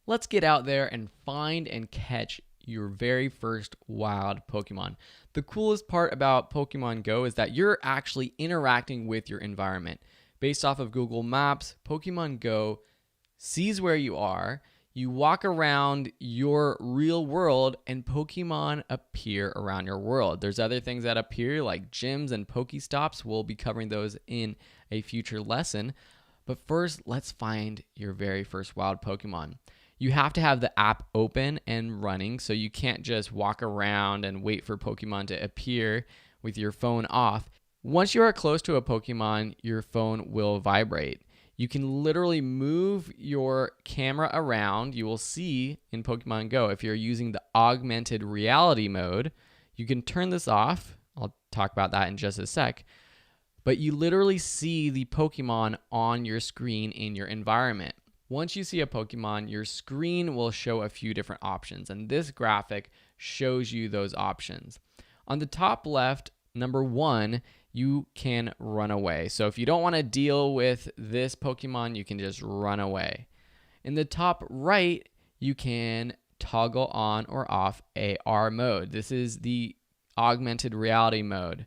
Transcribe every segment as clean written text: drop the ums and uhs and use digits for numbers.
let's get out there and find and catch your very first wild Pokemon. The coolest part about Pokemon Go is that you're actually interacting with your environment. Based off of Google Maps, Pokemon Go sees where you are. You walk around your real world and Pokemon appear around your world. There's other things that appear like gyms and Pokestops. We'll be covering those in a future lesson. But first, let's find your very first wild Pokemon. You have to have the app open and running, so you can't just walk around and wait for Pokemon to appear with your phone off. Once you are close to a Pokemon, your phone will vibrate. You can literally move your camera around. You will see in Pokemon Go, if you're using the augmented reality mode, you can turn this off. I'll talk about that in just a sec. But you literally see the Pokemon on your screen in your environment. Once you see a Pokemon, your screen will show a few different options, and this graphic shows you those options. On the top left, number 1, you can run away. So if you don't want to deal with this Pokemon, you can just run away. In the top right, you can toggle on or off AR mode. This is the augmented reality mode.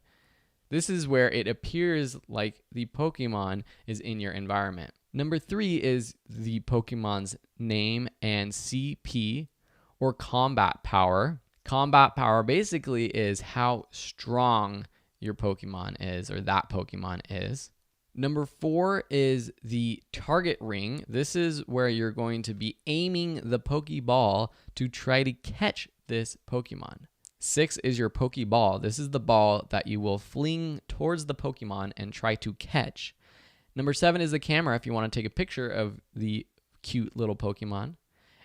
This is where it appears like the Pokemon is in your environment. Number 3 is the Pokemon's name and CP, or combat power. Combat power basically is how strong your Pokemon is, or that Pokemon is. Number 4 is the target ring. This is where you're going to be aiming the Pokeball to try to catch this Pokemon. 6 is your Pokeball. This is the ball that you will fling towards the Pokemon and try to catch. Number 7 is the camera if you want to take a picture of the cute little Pokemon.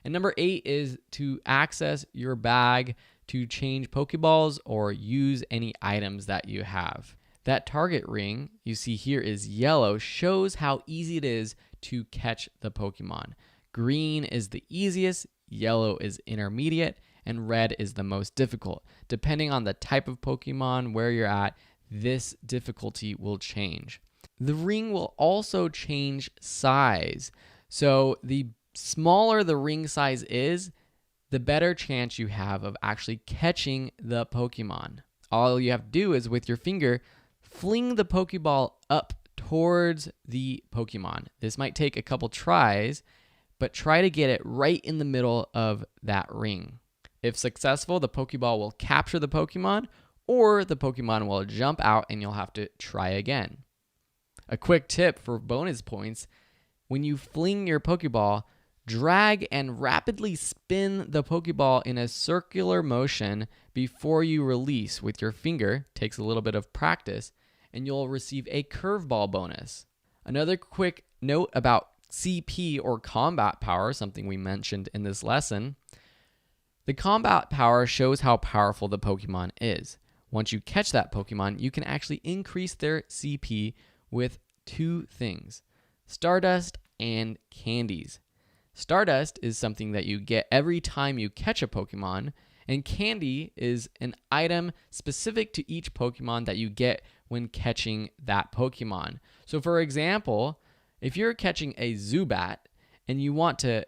And number 8 is to access your bag to change Pokeballs or use any items that you have. That target ring you see here is yellow, shows how easy it is to catch the Pokemon. Green is the easiest, yellow is intermediate, and red is the most difficult. Depending on the type of Pokemon, where you're at, this difficulty will change. The ring will also change size. So the smaller the ring size is, the better chance you have of actually catching the Pokemon. All you have to do is with your finger, fling the Pokeball up towards the Pokemon. This might take a couple tries, but try to get it right in the middle of that ring. If successful, the Pokeball will capture the Pokemon, or the Pokemon will jump out and you'll have to try again. A quick tip for bonus points: when you fling your Pokeball, drag and rapidly spin the Pokeball in a circular motion before you release with your finger. Takes a little bit of practice, and you'll receive a curveball bonus. Another quick note about CP, or combat power, something we mentioned in this lesson. The combat power shows how powerful the Pokemon is. Once you catch that Pokemon, you can actually increase their CP with 2 things: Stardust and candies. Stardust is something that you get every time you catch a Pokemon, and candy is an item specific to each Pokemon that you get when catching that Pokemon. So for example, if you're catching a Zubat and you want to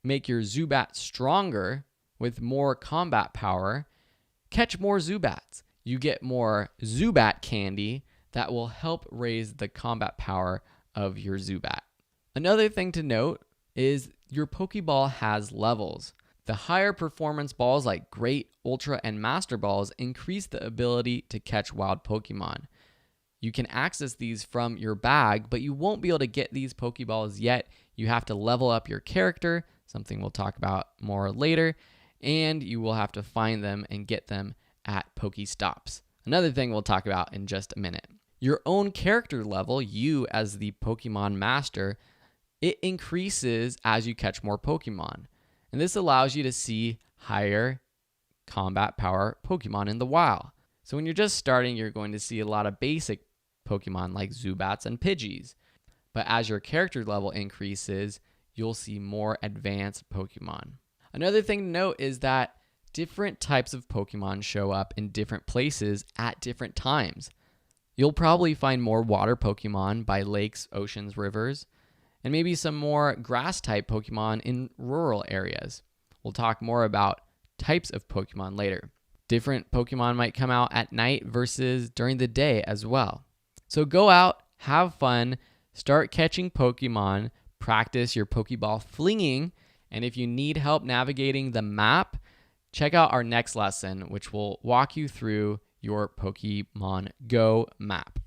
make your Zubat stronger with more combat power, catch more Zubats. You get more Zubat candy that will help raise the combat power of your Zubat. Another thing to note is your Pokeball has levels. The higher performance balls like Great, Ultra, and Master Balls increase the ability to catch wild Pokemon. You can access these from your bag, but you won't be able to get these Pokeballs yet. You have to level up your character, something we'll talk about more later, and you will have to find them and get them at Pokestops. Another thing we'll talk about in just a minute. Your own character level, you as the Pokemon Master, it increases as you catch more Pokemon. And this allows you to see higher combat power Pokemon in the wild. So when you're just starting, you're going to see a lot of basic Pokemon like Zubats and Pidgeys. But as your character level increases, you'll see more advanced Pokemon. Another thing to note is that different types of Pokemon show up in different places at different times. You'll probably find more water Pokemon by lakes, oceans, rivers, and maybe some more grass-type Pokemon in rural areas. We'll talk more about types of Pokemon later. Different Pokemon might come out at night versus during the day as well. So go out, have fun, start catching Pokemon, practice your Pokeball flinging, and if you need help navigating the map, check out our next lesson, which will walk you through your Pokemon Go map.